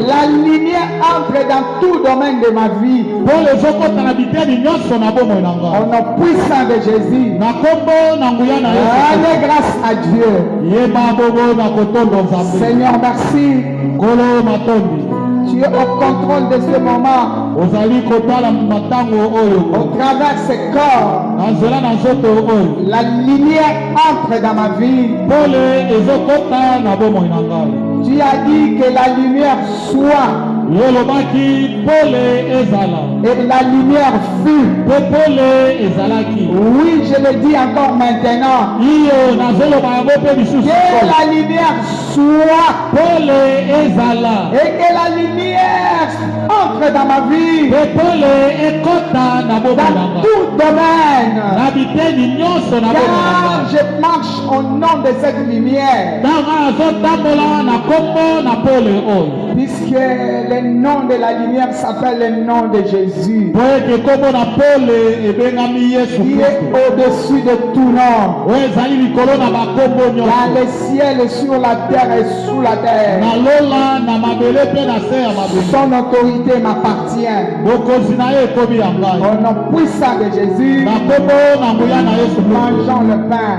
la lumière entre dans tout domaine de ma vie. Au nom puissant de Jésus, rendez grâce à Dieu. Seigneur, merci. Tu es au contrôle de ce moment. Au travers de ce corps, la lumière entre dans ma vie. Tu as dit que la lumière soit. Et la lumière fut. Oui, je le dis encore maintenant. Que la lumière soit. Et que la lumière entre dans ma vie. Dans tout domaine. Car je marche au nom de cette lumière. Puisque le nom de la lumière s'appelle le nom de Jésus. Qui est au-dessus de tout nom. Dans les ciels, sur la terre et sous la terre. Son autorité m'appartient. Au nom puissant de Jésus. Mangeons le pain.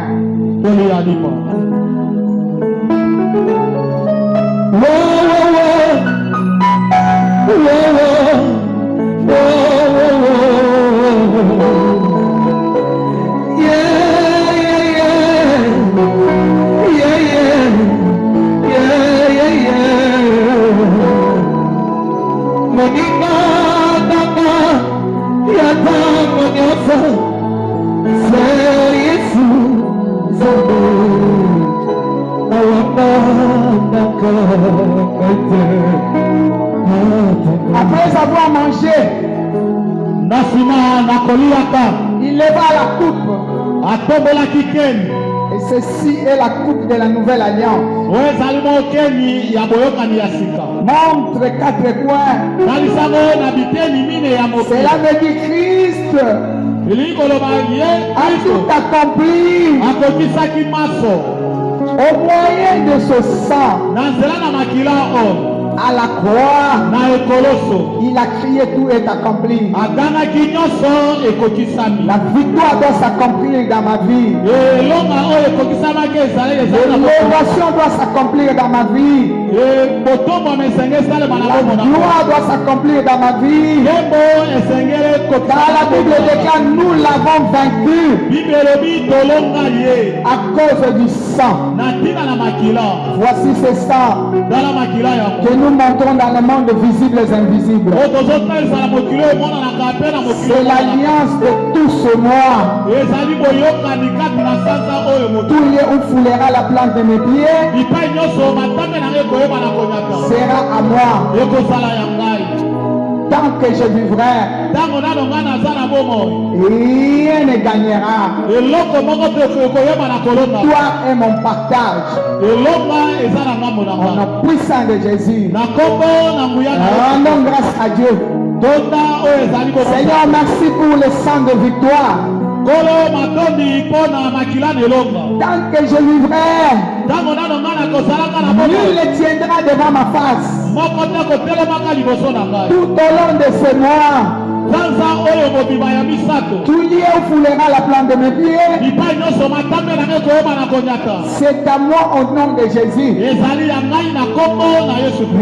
Après avoir mangé, il leva la coupe. Et ceci est la coupe de la nouvelle alliance. Montre 4 coins. Cela veut dire Christ a tout accompli. Au moyen de ce sang. À la croix, il a crié, tout est accompli. La victoire doit s'accomplir dans ma vie. L'émotion doit s'accomplir dans ma vie. La gloire doit s'accomplir dans ma vie. Car la Bible déclare, nous l'avons vaincu à cause du sang. Voici ce sang que nous montrons dans le monde visible et invisible. C'est l'alliance de tous ce mois. Tout lieu où foulera la plante de mes pieds sera à moi. Tant que je vivrai, rien ne gagnera. Toi est mon partage. Au nom puissant de Jésus, rendons grâce à Dieu. Seigneur, merci pour le sang de victoire. Tant que je vivrai, nul ne tiendra devant ma face. Tout au long de ce mois, tout lieu où foulera la plante de mes pieds, c'est à moi au nom de Jésus.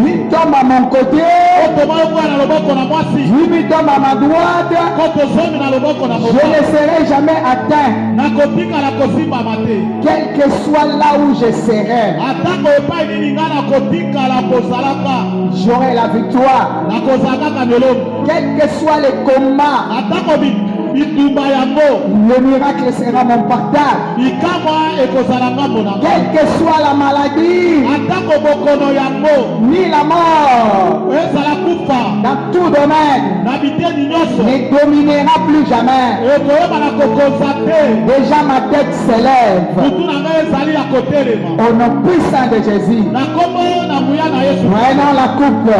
Il tombe à mon côté. Je lui tombe à ma droite. Je ne serai jamais atteint. Quel que soit là où je serai, j'aurai la victoire. Quel que soit le combat, le miracle sera mon partage. Quelle que soit la maladie, ni la mort, dans tout domaine, ne dominera plus jamais. Déjà ma tête s'élève. Au nom puissant de Jésus, prenons la coupe.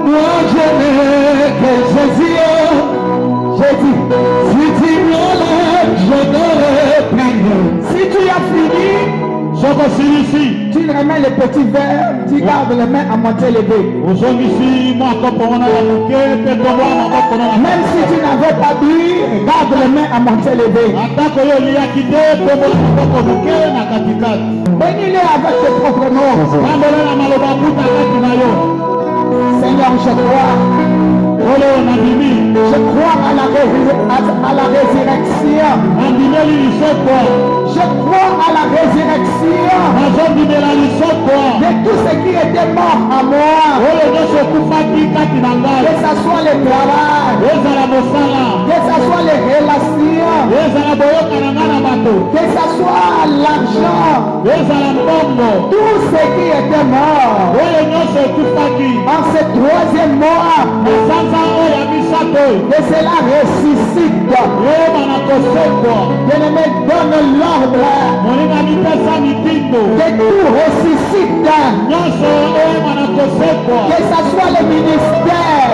Moi je n'ai que Jésus. Jésus, si tu m'enlèves, je n'aurai plus. Si tu as fini, tu remets les petits verres, tu gardes les mains à moitié levées. Même si tu n'avais pas bu, garde les mains à moitié levées. Bénis-les avec tes propres noms. Seigneur, je crois. Je crois à la résurrection. Je crois à la résurrection de tout ce qui était mort à moi. Que ce soit le travail, que ce soit les relations, que ce soit l'argent, tout ce qui était mort en ce troisième mois, que cela ressuscite. Que me donne l'ordre que tout ressuscite. Que ce soit le ministère,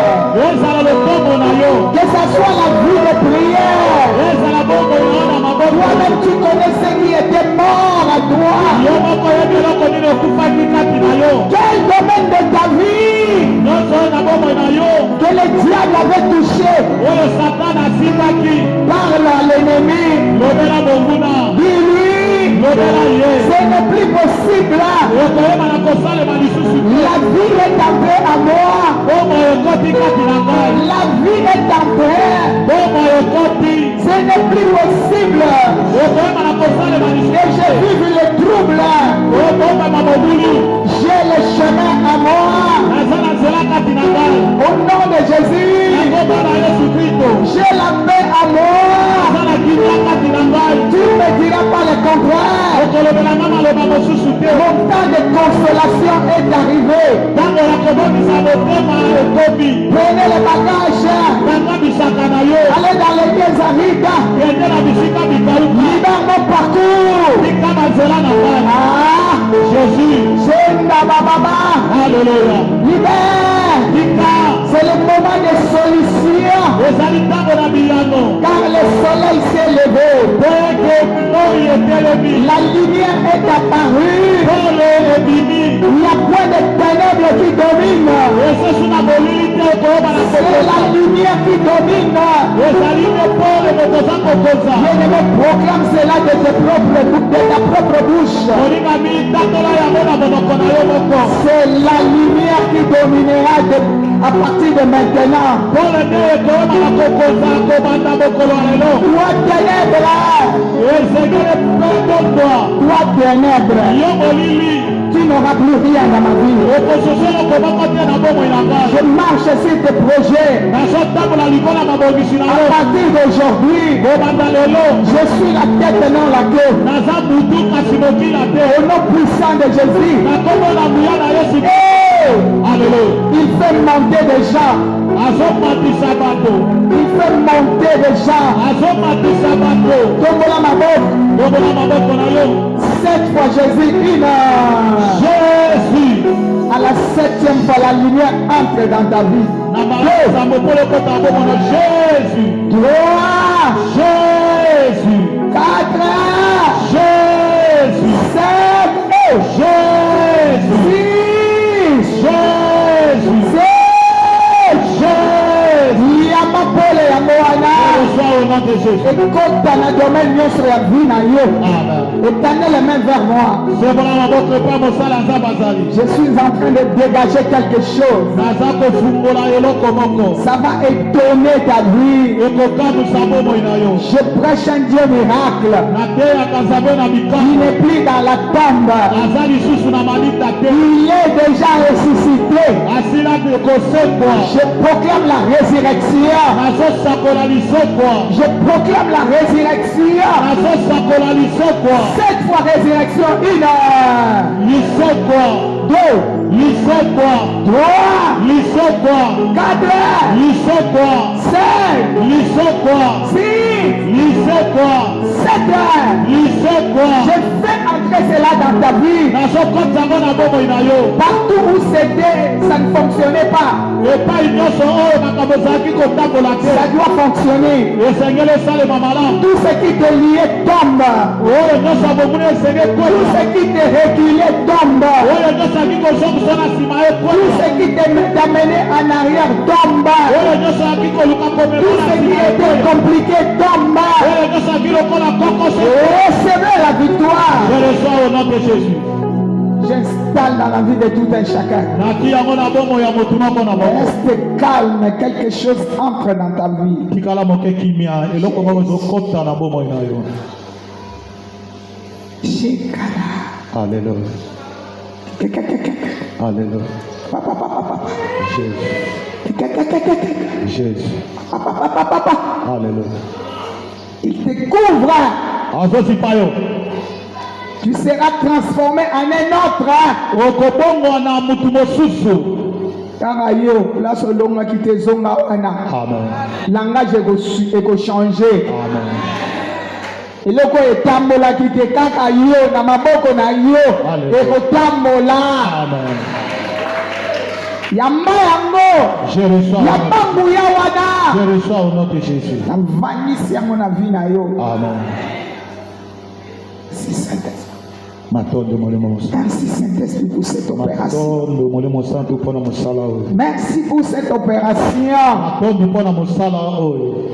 que ce soit la vie de prière. Toi-même tu connais ce qui était mort à toi. Quel domaine de ta vie que le diable avait touché par l'ennemi. Dis-lui, ce n'est plus possible. La vie est entrée à moi. La vie est entrée. Ce n'est plus possible. Et je vis le trouble. J'ai le chemin à moi. Au nom de Jésus, j'ai la paix à moi. Tu ne me diras pas le contraire. Mon temps de consolation est arrivé. Prenez les bagages. Allez dans l'église Arida. Libère mon parcours. Jésus. Alléluia. Libère. C'est le moment de solution. Car le soleil s'est levé. La lumière est apparue. Il n'y a point de ténèbres qui domine. C'est la lumière qui domine. Bien-aimé, proclame cela de ta propre bouche. C'est la lumière qui dominera à partir de maintenant. Toi ténèbres, tu n'auras plus rien dans ma vie. Je marche sur tes projets. À partir d'aujourd'hui, je suis la tête et non la queue. Au nom puissant de Jésus. Il fait monter des gens. Il fait monter des gens. Cette fois Jésus, Jésus. À la septième fois, la lumière entre dans ta vie. Jésus. 3. Jésus. 4. Jésus. 5. Jésus. 6. Jésus. 7. Jésus. Yamapole. kota na domaine nyonso ya vie na yo. Étendez les mains vers moi. Je suis en train de dégager quelque chose. Ça va étonner ta vie. Je prêche un Dieu miracle. Il n'est plus dans la tombe. Il est déjà ressuscité. Je proclame la résurrection. Je proclame la résurrection. Cette fois résurrection, 1 heure. 2. 3. 4. 5. 6. 7 heures. Je fais entrer cela dans ta vie. Partout où c'était, ça ne fonctionnait pas. Ça doit fonctionner. Tout ce qui te liait tombe. Tout ce qui te reculait tombe. Tout ce qui t'amenait en arrière tombe. Tout ce qui était compliqué tombe. Recevez la victoire. Je reçois au nom de Jésus. J'installe dans la vie de tout un chacun. Reste calme, quelque chose entre dans ta vie. Alléluia. Alléluia. Jésus. Alléluia. Il te couvre. Tu seras transformé en un autre. Amen. Langage est changé. Amen. Eloko etambola kite kaka yo na maboko na yo ekotambola. Amen. Yamba yango. Je reçois. Yamba ya wana. Je reçois au nom de Jésus. Vanisi yango na vie na yo. Amen. Si Saint-Esprit. Merci Saint-Esprit pour cette opération. Merci pour cette opération.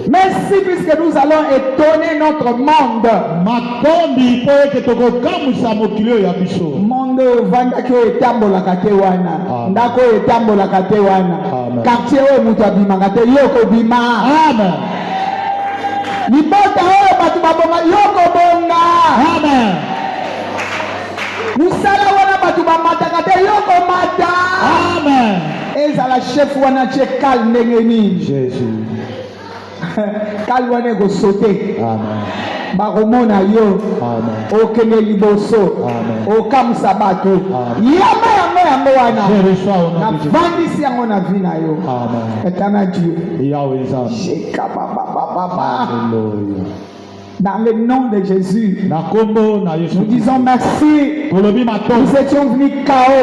Merci puisque nous allons étonner notre monde. Monde vandaki etambola kate wana. Ndako etambola kate wana. Quartier o mutu abimaka te yoko bima. Amen. Libota o batu babonga yoko bonga. Amen. Musala wana batu bamataka te yoko mata. Amen. Ezala chef wana che kal ndenge nini. Jésus. Kal wana go sauter. Amen. Baromona yo. Amen. Okenge liboso. Amen. Okamsa bato. Yamba wana. Je reçois au nom de Jésus. Vandisi yango na vie na yo. Amen. Etana Dieu. Yahweh Zam. Alléluia. Dans le nom de Jésus, nous disons merci. Nous étions venus KO.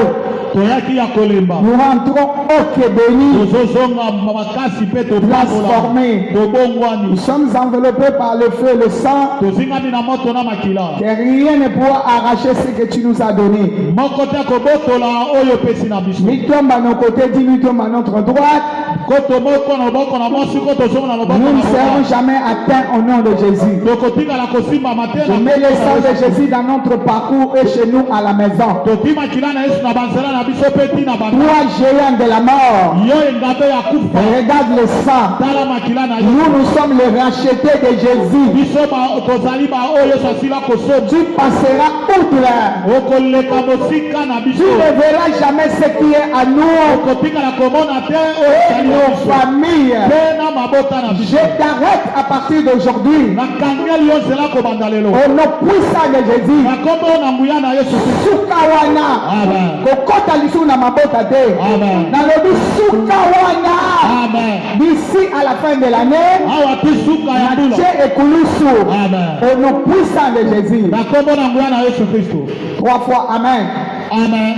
Nous rentrons au béni, transformés. Nous sommes enveloppés par le feu et le sang. Que rien ne pourra arracher ce que tu nous as donné. Nous tombons à nos côtés, nous tombons à notre droite. Nous ne serons jamais atteints au nom de Jésus. Je mets le sang de Jésus dans notre parcours et chez nous à la maison. Toi, géant de la mort, regarde le sang. Nous sommes les rachetés de Jésus. Tu passeras outre. Tu ne verras jamais ce qui est à nous et nos familles. Je t'arrête à partir d'aujourd'hui. Au nom puissant de Jésus. Sukawana. Kokota lisu na mabota te. Nalobi sukawana. D'ici à la fin de l'année. Nache ekulusu. Au nom puissant de Jésus. 3 fois amen. Amen.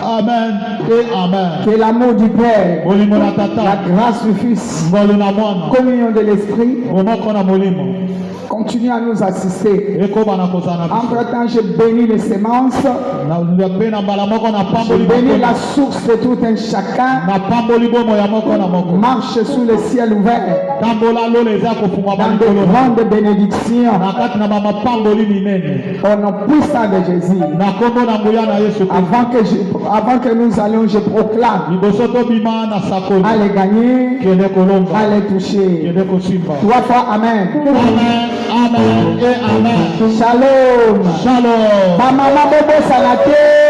Amen et Amen. Que l'amour du Père, la grâce du Fils, communion de l'Esprit, Continue à nous assister. Entre-temps, je bénis les semences. Je bénis la source de tout un chacun. Marche sous le ciel ouvert. Dans de grandes bénédictions. Au nom puissant de Jésus. Avant que nous allions, je proclame. Allez gagner. Allez toucher. 3 fois Amen. Amen. Amen et Amen. Shalom. Shalom. Maman Bobo Salate.